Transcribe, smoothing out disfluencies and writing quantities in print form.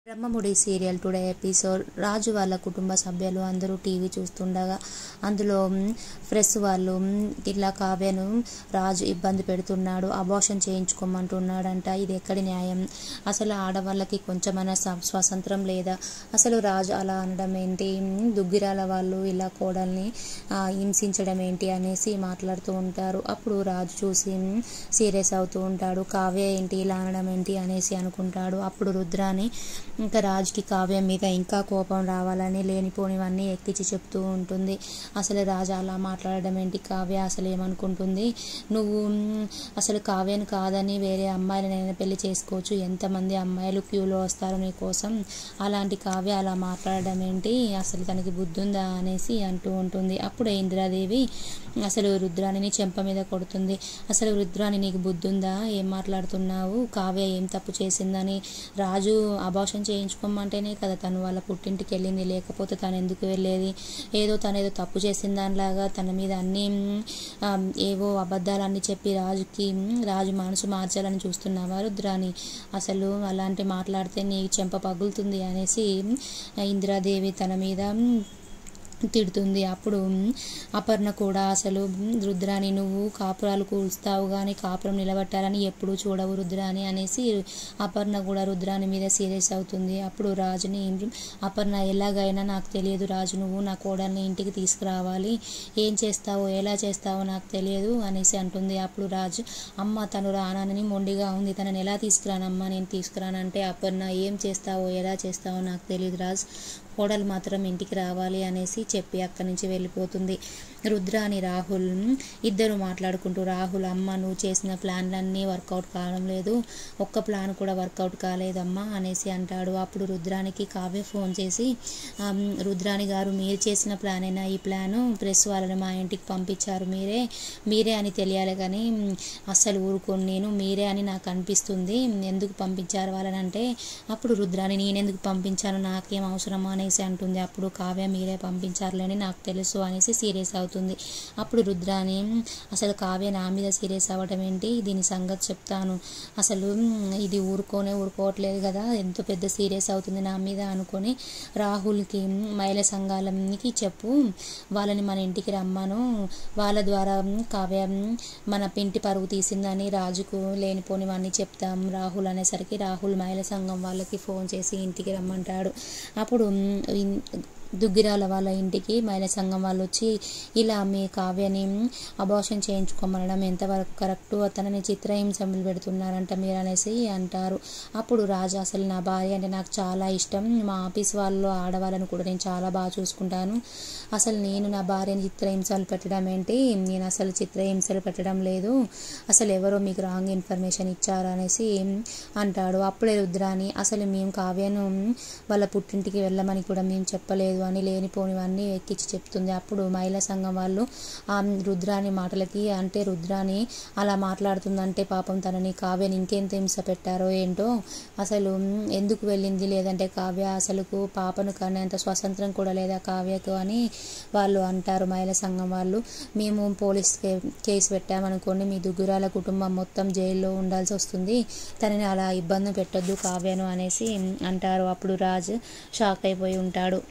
Brahmamudi serial today episode. Raju వాళ్ళ కుటుంబ సభ్యులు అందరూ టీవీ చూస్తుండగా అందులో ప్రెస్ వాళ్ళు ఇట్లా కావ్యను రాజు ఇబ్బంది పెడుతున్నాడు, అబార్షన్ చేయించుకోమంటున్నాడంట. ఇది ఎక్కడి న్యాయం? అసలు ఆడవాళ్ళకి కొంచెమైనా స్వాతంత్రం లేదా? అసలు రాజు అలా అనడం ఏంటి? దుగ్గిరాల వాళ్ళు ఇలా కోడల్ని హింసించడం ఏంటి అనేసి మాట్లాడుతూ ఉంటారు. అప్పుడు రాజు చూసి సీరియస్ అవుతూ ఉంటాడు. కావ్య ఏంటి ఇలా అనడం ఏంటి అనేసి అనుకుంటాడు. అప్పుడు రుద్రాని ఇంకా రాజుకి కావ్య మీద ఇంకా కోపం రావాలని లేనిపోనివన్నీ ఎక్కించి చెప్తూ ఉంటుంది. అసలు రాజు అలా మాట్లాడడం ఏంటి? కావ్య అసలు ఏమనుకుంటుంది? నువ్వు అసలు కావ్యను కాదని వేరే అమ్మాయిని నేను పెళ్లి చేసుకోవచ్చు, ఎంతమంది అమ్మాయిలు క్యూలో వస్తారు నీ కోసం, అలాంటి కావ్య అలా మాట్లాడడం ఏంటి? అసలు తనకి బుద్ధి ఉందా అనేసి అంటూ ఉంటుంది. అప్పుడే ఇందిరాదేవి అసలు రుద్రాణిని చెంప మీద కొడుతుంది. అసలు రుద్రాణి నీకు బుద్ధి ఉందా? ఏం మాట్లాడుతున్నావు? కావ్య ఏం తప్పు చేసిందని? రాజు అబార్షన్ చేయించుకోమంటేనే కదా తను వాళ్ళ పుట్టింటికి వెళ్ళింది, లేకపోతే తను ఎందుకు వెళ్ళేది? తనేదో తప్పు చేసిన దానిలాగా తన మీద అన్నీ ఏవో అబద్ధాలన్నీ చెప్పి రాజు మనసు మార్చాలని చూస్తున్నావా రుద్రాని? అసలు అలాంటి మాట్లాడితే నీ చెంప పగులుతుంది అనేసి ఇందిరాదేవి తన మీద తిడుతుంది. అప్పుడు అపర్ణ కూడా అసలు రుద్రాని నువ్వు కాపురాలు కూల్స్తావు కానీ కాపురం నిలబట్టాలని ఎప్పుడూ చూడవు రుద్రాని అనేసి అపర్ణ కూడా రుద్రాని మీద సీరియస్ అవుతుంది. అప్పుడు రాజుని అపర్ణ ఎలాగైనా నాకు తెలియదు రాజు, నువ్వు నా కోడల్ని ఇంటికి తీసుకురావాలి, ఏం చేస్తావో ఎలా చేస్తావో నాకు తెలియదు అనేసి అంటుంది. అప్పుడు రాజు అమ్మ తను రానని మొండిగా ఉంది, తనని ఎలా తీసుకురానమ్మా, నేను తీసుకురానంటే అపర్ణ ఏం చేస్తావో ఎలా చేస్తావో నాకు తెలియదు రాజు, కోడలు మాత్రం ఇంటికి రావాలి అనేసి చెప్పి అక్కడి నుంచి వెళ్ళిపోతుంది. రుద్రాని రాహుల్ ఇద్దరు మాట్లాడుకుంటూ, రాహుల్ అమ్మ నువ్వు చేసిన ప్లాన్లన్నీ వర్కౌట్ కావడం లేదు, ఒక్క ప్లాన్ కూడా వర్కౌట్ కాలేదమ్మా అనేసి అంటాడు. అప్పుడు రుద్రానికి కావ్య ఫోన్ చేసి రుద్రాని గారు మీరు చేసిన ప్లానేనా ఈ ప్లాను? ప్రెస్ వాళ్ళని మా ఇంటికి పంపించారు మీరే అని తెలియాలి కానీ అస్సలు ఊరుకోను నేను, మీరే అని నాకు అనిపిస్తుంది, ఎందుకు పంపించారు వాళ్ళని అంటే అప్పుడు రుద్రాని నేనెందుకు పంపించాను, నాకేం అవసరమా అనేసి అంటుంది. అప్పుడు కావ్య మీరే పంపించారులేని నాకు తెలుసు అనేసి సీరియస్ అవుతుంది. అప్పుడు రుద్రాని అసలు కావ్య నా మీద సీరియస్ అవ్వడం ఏంటి, దీని సంగతి చెప్తాను, అసలు ఇది ఊరుకోవట్లేదు కదా, ఎంతో పెద్ద సీరియస్ అవుతుంది నా మీద అనుకొని రాహుల్కి మహిళా సంఘాలకి చెప్పు, వాళ్ళని మన ఇంటికి రమ్మను, వాళ్ళ ద్వారా కావ్య మన ఇంటి పరువు తీసిందని రాజుకు లేనిపోనివన్నీ చెప్తాం రాహుల్ అనేసరికి రాహుల్ మహిళా సంఘం వాళ్ళకి ఫోన్ చేసి ఇంటికి రమ్మంటాడు. అప్పుడు దుగ్గిరాల వాళ్ళ ఇంటికి మహిళా సంఘం వాళ్ళు వచ్చి ఇలా మీ కావ్యని అబార్షన్ చేయించుకోమనడం ఎంతవరకు కరెక్టు, అతనని చిత్రహింసలు పెడుతున్నారంట మీరు అనేసి అంటారు. అప్పుడు రాజు అసలు నా భార్య అంటే నాకు చాలా ఇష్టం, మా ఆఫీస్ వాళ్ళు ఆడవాళ్ళని కూడా నేను చాలా బాగా చూసుకుంటాను, అసలు నేను నా భార్యని చిత్రహింసలు పెట్టడం ఏంటి, నేను అసలు చిత్రహింసలు పెట్టడం లేదు, అసలు ఎవరో మీకు రాంగ్ ఇన్ఫర్మేషన్ ఇచ్చారు అనేసి అంటాడు. అప్పుడే రుద్రాని అసలు మేము కావ్యను వాళ్ళ పుట్టింటికి వెళ్ళమని కూడా మేము చెప్పలేదు అని లేనిపోనివన్నీ ఎక్కించి చెప్తుంది. అప్పుడు మహిళా సంఘం వాళ్ళు రుద్రాని మాటలకి అంటే రుద్రాని అలా మాట్లాడుతుందంటే పాపం తనని కావ్యని ఇంకెంత హింస పెట్టారో ఏంటో, అసలు ఎందుకు వెళ్ళింది, లేదంటే కావ్య అసలుకు పాపను కనేంత స్వాతంత్రం కూడా లేదా కావ్యకు అని వాళ్ళు అంటారు మహిళా సంఘం వాళ్ళు. మేము పోలీస్ కేసు పెట్టామనుకోండి మీ దుగ్గురాల కుటుంబం మొత్తం జైల్లో ఉండాల్సి వస్తుంది, తనని అలా ఇబ్బంది పెట్టొద్దు కావ్యను అనేసి అంటారు. అప్పుడు రాజు షాక్ అయిపోయి ఉంటాడు.